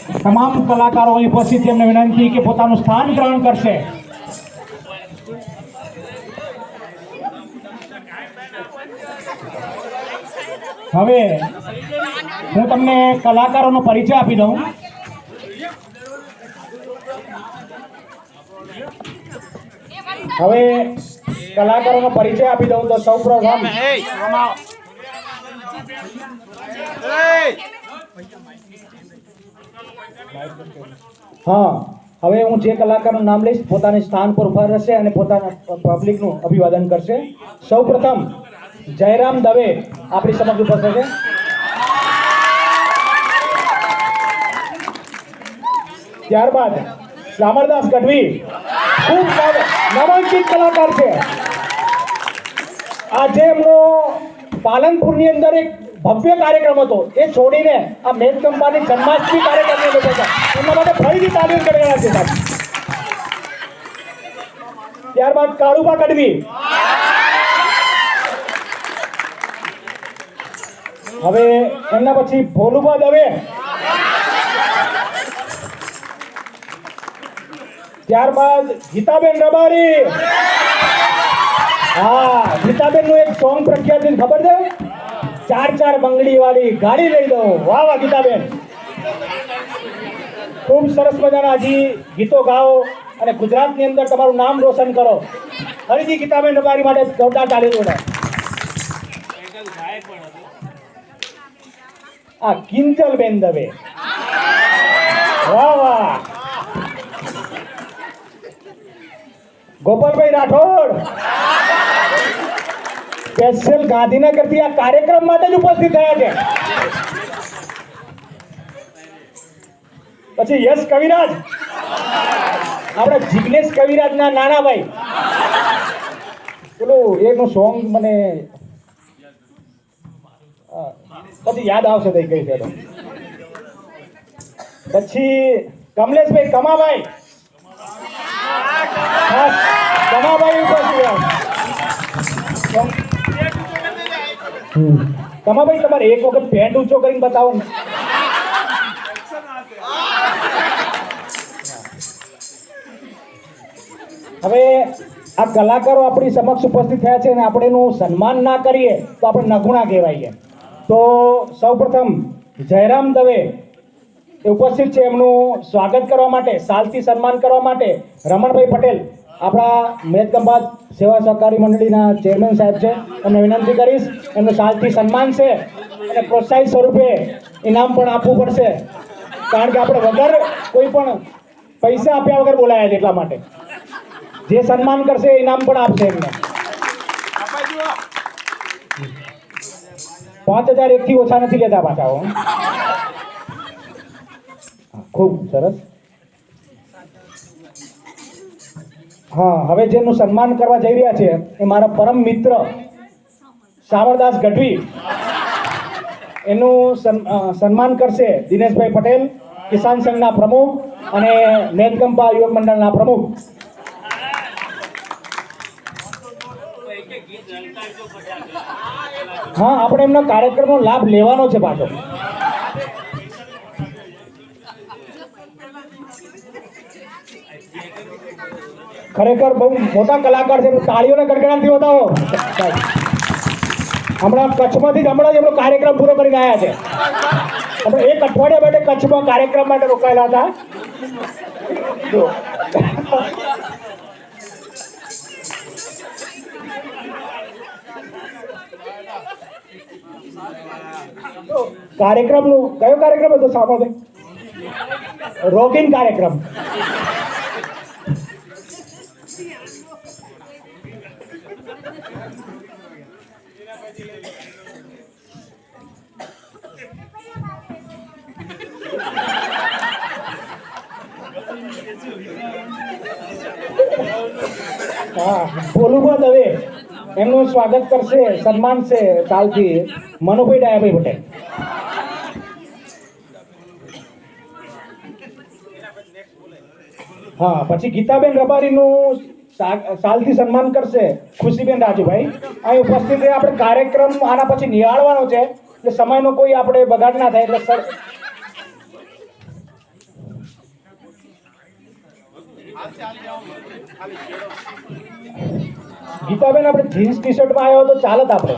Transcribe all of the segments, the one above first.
તમામ કલાકારો અહીં ઉપસ્થિત છે, એમને વિનંતી કે પોતાનું સ્થાન ગ્રહણ કરશે. હવે હું તમને કલાકારોનો પરિચય આપી દઉં. હવે કલાકારોનો પરિચય આપી દઉં તો સૌપ્રથમ હા, હવે હું જે કલાકારનું નામ લઈશ પોતાની સ્થાન પર ઉભા રહેશે અને પોતાના પબ્લિકનું અભિવાદન કરશે. સૌપ્રથમ જયરામ દવે આપણી સમક્ષ ઉપસ્થિત છે. ત્યારબાદ શામળદાસ ગઢવી ખૂબ નામાંકિત કલાકાર છે. આજે એમનો પાલનપુરની અંદર એક ભવ્ય કાર્યક્રમ હતો, એ છોડીને આ મેઘચંપાની જન્માષ્ટમી કાર્યક્રમની અંદર હતા. એમના માટે ફરીથી તાલીમ કરી રહ્યા છે. ત્યારબાદ કાળુબા ગઢવી, હવે એમના પછી ભોલુબા દવે, ત્યારબાદ ગીતાબેન રબારી. હા, ગીતાબેન નું એક સોંગ પ્રખ્યાત છે, ખબર છે? ચાર ચાર બંગડી વાળી ગાડી લઈ દો. વાહ વાહ ગીતાબેન, ખૂબ સરસ મજાના હજી ગીતો ગાઓ અને ગુજરાતની અંદર તમારું નામ રોશન કરો. ફરીથી ગીતાબેન રબારી માટે જોરદાર તાળી દો. આ કિંજલબેન દવે, વાહ વાહ. ગોપાલભાઈ રાઠોડ સ્પેશિયલ ગાંધીનગરથી આ કાર્યક્રમ માટે જ ઉપસ્થિત થયા છે. પછી યશ કવિરાજ, આપણે જિગ્નેશ કવિરાજના નાના ભાઈ, પેલું એનું સોંગ મને પછી યાદ આવશે તો કઈ છે. પછી કમલેશભાઈ કમાભાઈ, કમાભાઈ કમાભાઈ તમારે એક વખત પેન્ટ ઊંચો કરીને બતાવો ને. હવે આ કલાકારો આપણી સમક્ષ ઉપસ્થિત થયા છે અને આપણે એનું સન્માન ના કરીએ તો આપણે નગુણા કહેવાઈએ. તો સૌપ્રથમ જયરામ દવે એ ઉપસ્થિત છે, એમનું સ્વાગત કરવા માટે, સાલથી સન્માન કરવા માટે રમણભાઈ પટેલ આપણા મેઘકંબા સેવા સહકારી મંડળીના ચેરમેન સાહેબ છે, એમને વિનંતી કરીશ એમનું સાલથી સન્માન છે અને પ્રોત્સાહિત સ્વરૂપે ઇનામ પણ આપવું પડશે, કારણ કે આપણે વગર કોઈ પણ પૈસા આપ્યા વગર બોલાયા છે. એટલા માટે જે સન્માન કરશે ઇનામ પણ આપશે એમને. 5000 એકથી ઓછા નથી લેતા પાછા. ખૂબ સરસ. હા, હવે જેનું સન્માન કરવા જઈ રહ્યા છે એ મારા પરમ મિત્ર શામળદાસ ગઢવી. એનું સન્માન કરશે દિનેશભાઈ પટેલ, કિસાન સંઘના પ્રમુખ અને મેઘકંબા યુવક મંડળના પ્રમુખ. હા, આપણે એમનો કાર્યક્રમનો લાભ લેવાનો છે પાછો. ખરેખર બહુ મોટા કલાકાર છે, તાળીઓને ગડગડાટથી બતાવો. હમણાં કચ્છમાંથી જ હમણાં જ એમનો કાર્યક્રમ પૂરો કરીને આવ્યા છે. આપણે એક અઠવાડિયા માટે કચ્છમાં કાર્યક્રમ માટે રોકાયેલા હતા. કાર્યક્રમનું કયો કાર્યક્રમ હતો સાંભળે? રોગિંગ કાર્યક્રમ. હા, ભોલુબા દવે એમનું સ્વાગત કરશે, સન્માન છે સાલથી મનુભાઈ ડાયાભાઈ પટેલ. હા, પછી ગીતાબેન રબારીનું સાલથી સન્માન કરશે ખુશીબેન રાજુભાઈ. અહીં ઉપસ્થિત રહે. આપણે કાર્યક્રમ આના પછી નિહાળવાનો છે એટલે સમયનો કોઈ આપણે બગાડ ના થાય. એટલે સર ગીતાબેન આપણે જીન્સ ટી શર્ટમાં આવ્યો તો ચાલત આપણે.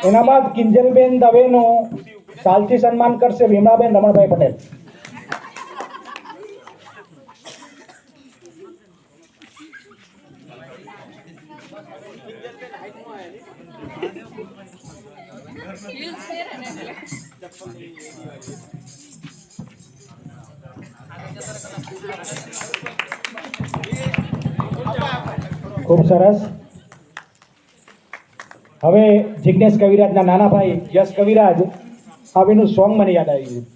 એના બાદ કિંજલબેન દવેનું સાલથી સન્માન કરશે વિમળાબેન રમણભાઈ પટેલ. ખૂબ સરસ. હવે જિજ્ઞેશ કવિરાજના નાના ભાઈ યશ કવિરાજ, હવે એનું સોંગ મને યાદ આવી ગયું.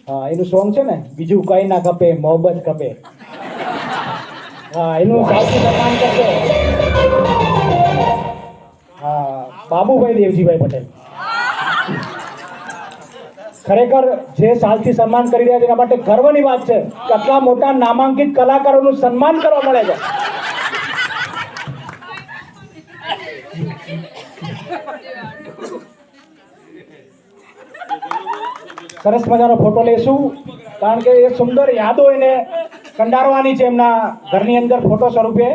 હા, એનું સોંગ છે ને, બીજું કઈ ના ખપે મોહબ્બત ખપે. હા, એનું સાચું સન્માન કરશે હા બાબુભાઈ દેવજીભાઈ પટેલ. ખરેખર જે સાલથી સન્માન કરી રહ્યા છે એના માટે ગર્વની વાત છે કે આટલા મોટા નામાંકિત કલાકારોનું સન્માન કરવા મળે છે. સરસ મજાનો ફોટો લેશું, કારણ કે એ સુંદર યાદો એને કંડારવાની છે એમના ઘરની અંદર ફોટો સ્વરૂપે.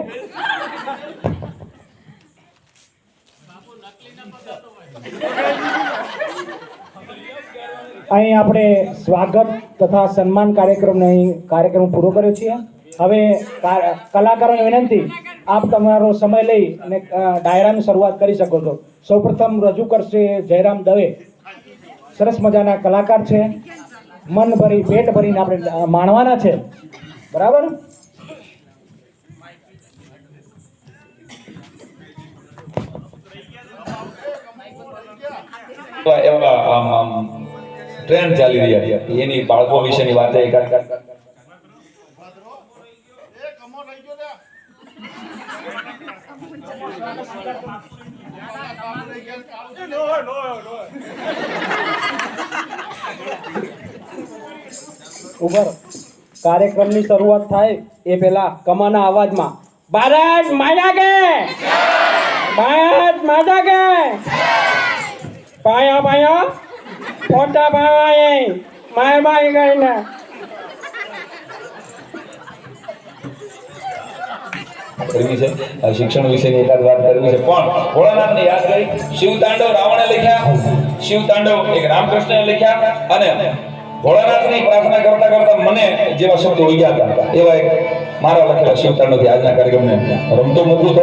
અહીં આપણે સ્વાગત તથા સન્માન કાર્યક્રમ પૂરો કર્યો છે. હવે કલાકારોને વિનંતી, આપ તમારો સમય લઈ અને ડાયરાની શરૂઆત કરી શકો છો. સૌપ્રથમ રજૂ કરશે જયરામ દવે. સરસ મજાના કલાકાર છે, મન ભરી પેટ ભરીને આપણે માણવાના છે. બરાબર. ટ્રેન્ડ ચાલી રહ્યા છે એની બાળકો વિશેની વાત ઉભર કાર્યક્રમની શરૂઆત થાય એ પહેલા કમાના અવાજમાં ભારત માતા કે ભારત માતા કે પાયા પાયા ફોટા પાવાય મહેરબાની કરીને. કરવી છે શિક્ષણ વિશેની એકાદ વાત કરવી છે, પણ ભોળાનાથને યાદ કરી. શિવ તાંડવ રાવણે લખ્યા, શિવ તાંડવ એક રામકૃષ્ણએ લખ્યા, અને ભોળાનાથની પ્રાર્થના કરતા કરતા મને જેવા શબ્દો ઉગ્યા હતા એવા એક મારા લખેલા શિવ તાંડવથી આજના કાર્યક્રમને રમતો મૂકું તો.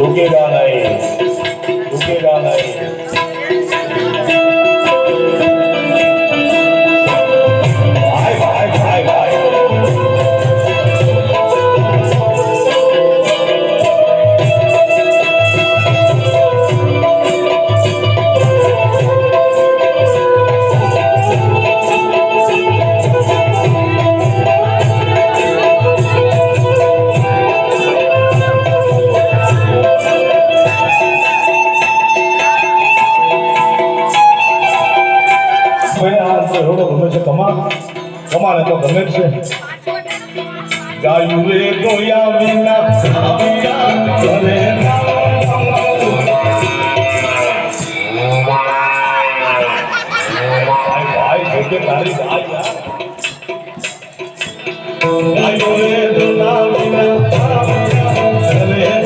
रुकेगा नहीं, रुकेगा नहीं। भाई भाई भाई भाई કમાને તો ગમે જ છે ગાયું રે ગોયા વિના ઘરે ભાઈ જોકે તારી ગાય ગાયું રે ગોયા વિના ઘરે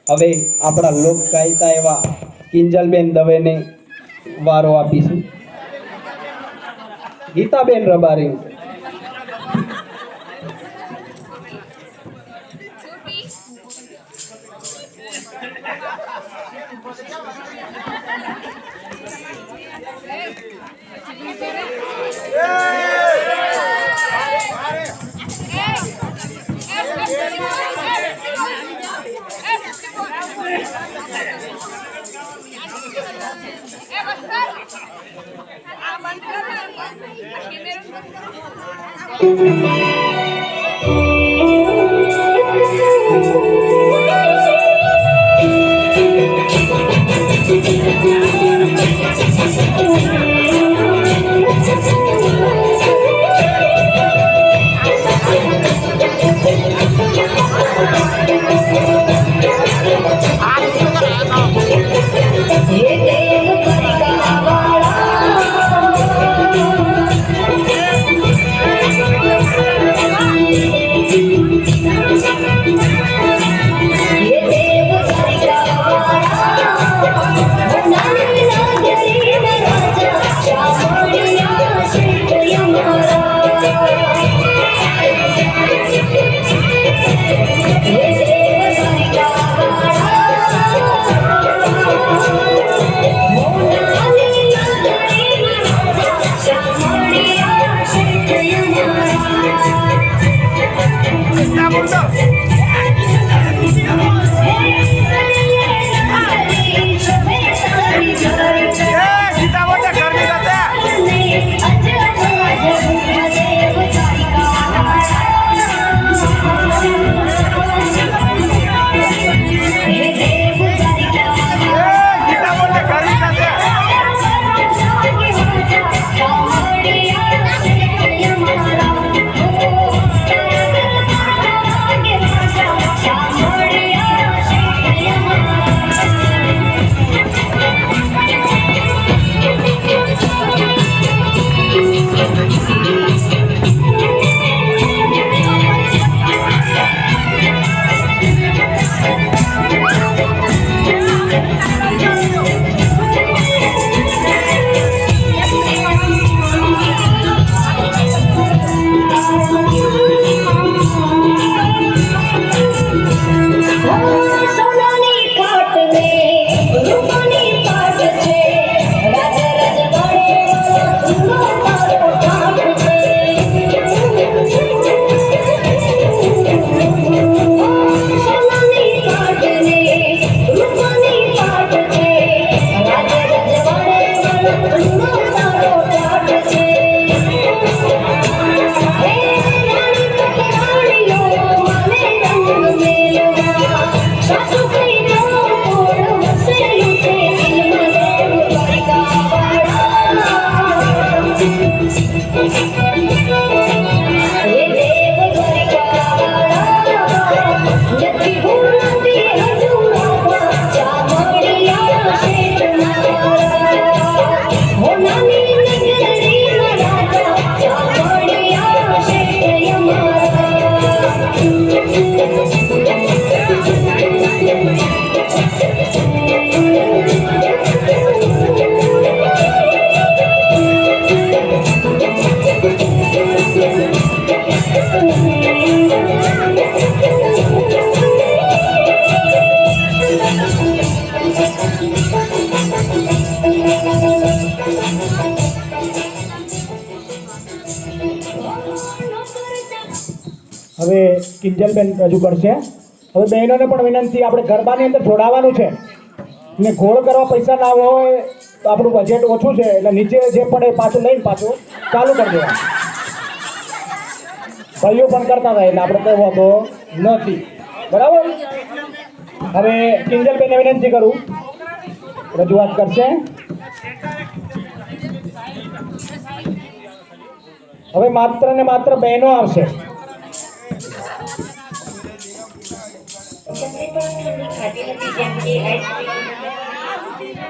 હવે આપણા લોક ગાયિકા એવા કિંજલબેન દવેને વારો આપીશું. ગીતાબેન રબારી. કિંજલબેન રજૂ કરશે. હવે બહેનોને પણ વિનંતી, આપણે ગરબાની અંદર જોડાવાનું છે ને ગોળ કરવા પૈસા ના હોય તો આપણું બજેટ ઓછું છે, એટલે નીચે જે પડે પાછું લઈને પાછું ચાલુ કરી દેવાનું. ભાઈઓ પણ કરતા હતા એટલે આપણે કઈ વાંધો નથી. બરાબર. હવે કિંજલબેનને વિનંતી કરું, રજૂઆત કરશે. હવે માત્ર ને માત્ર બહેનો આવશે.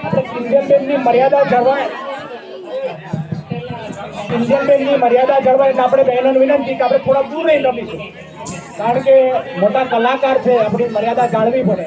આપણે કિંજલબેનની મર્યાદા જળવાય, કિંજલબેનની મર્યાદા જળવાય એટલે આપણે બહેનોને વિનંતી કે આપણે થોડા દૂર રહીને રમીશું, કારણ કે મોટા કલાકાર છે, આપણી મર્યાદા જાળવી પડે.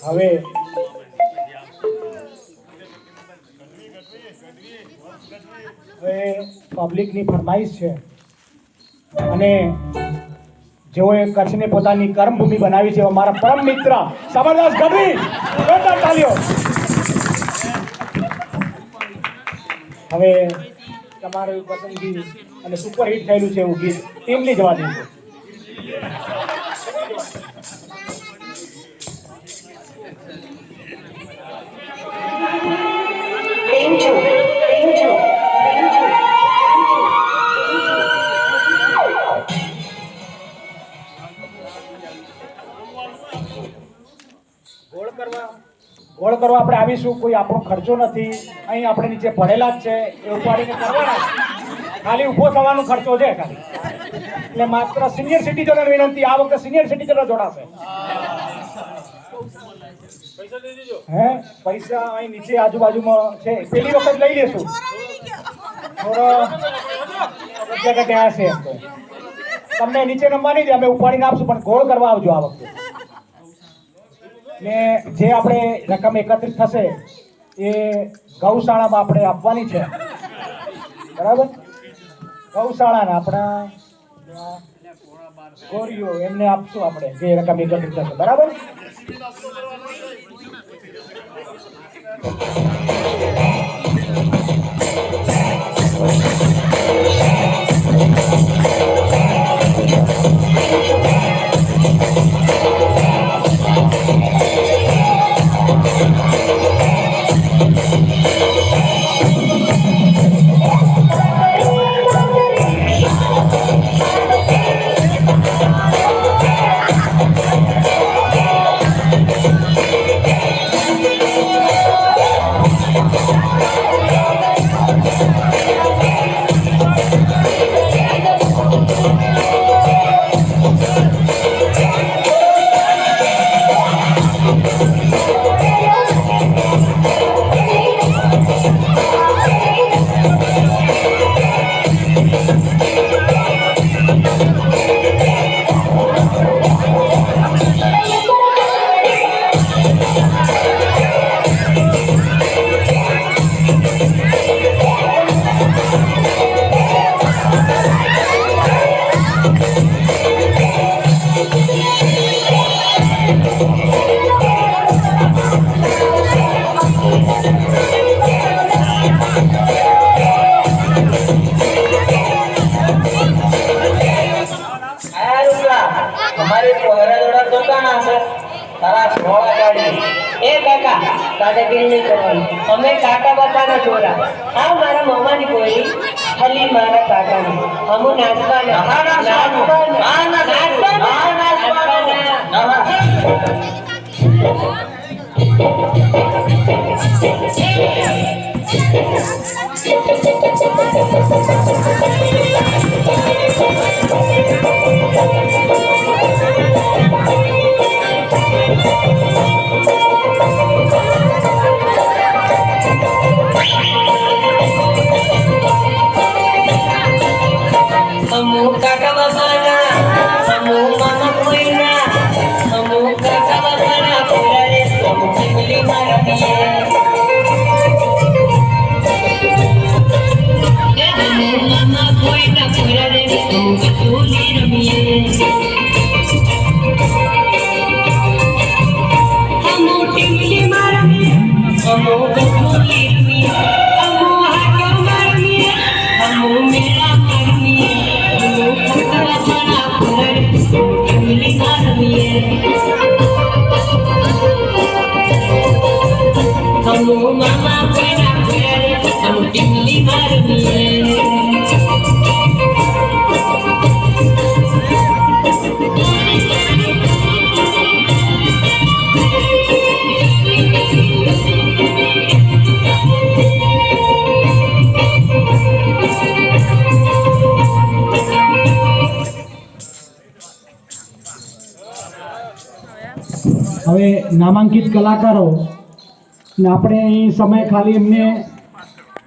હવે પબ્લિકની ફરમાઈશ છે અને જેઓએ કચ્છને પોતાની કર્મભૂમિ બનાવી છે એવા મારા પરમ મિત્ર સમરદાસ ગઢવી, જોરદાર તાલીઓ. હવે તમારી પસંદગી અને સુપરહિટ થયેલું છે એવું ગીત ટીમલી જવા દઈશું. ગોળ કરવા આપણે આવીશું. કોઈ આપણો ખર્ચો નથી, અહીં આપણે નીચે પડેલા જ છે એ ઉપાડીને કરવાના. ખાલી ઊભો થવાનો ખર્ચો છે ખાલી. એટલે માત્ર સિનિયર સિટીઝનોને વિનંતી, આ વખતે સિનિયર સિટીઝનો જોડાશે. પૈસા અહીં નીચે આજુબાજુમાં છે, પેલી વખત લઈ લેશું. થોડો જગ્યા ત્યાં હશે એમ તો તમને નીચે નમવા નહીં દે, અમે ઉપાડીને આપશું, પણ ગોળ કરવા આવજો આ વખતે. ને જે આપણે રકમ એકત્રિત થશે એ ગૌશાળામાં આપણે આપવાની છે, બરાબર? ગૌશાળાના આપણા ગોરીઓ એમને આપશું આપણે, જે રકમ એકત્રિત થશે, બરાબર? हमारे कोहरा जोड़ा दुकान आसे तारा सोला गाड़ी ए काका ताजे दिल नहीं करवानी हमें काका बताना छोरा हाँ मारा मामा नहीं बोली हली मारा काका नहीं हमू नाचवा ना हमू काका बाबाना हमू मामा कोईना हमू काका बाबाना पूरा रे हमू चिमली मारतीए हमू मामा कोईना पूरा रे हमू कचूली रमिए हमू चिमली मारतीए हमू कचूली रमिए हमू हाथों मारतीए हमू मेरा मारतीए हमू मामा कोईना पूरा रे हमू चिमली मारतीए હવે નામાંકિત કલાકારો ને આપણે અહીં સમય ખાલી એમને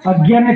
11 ને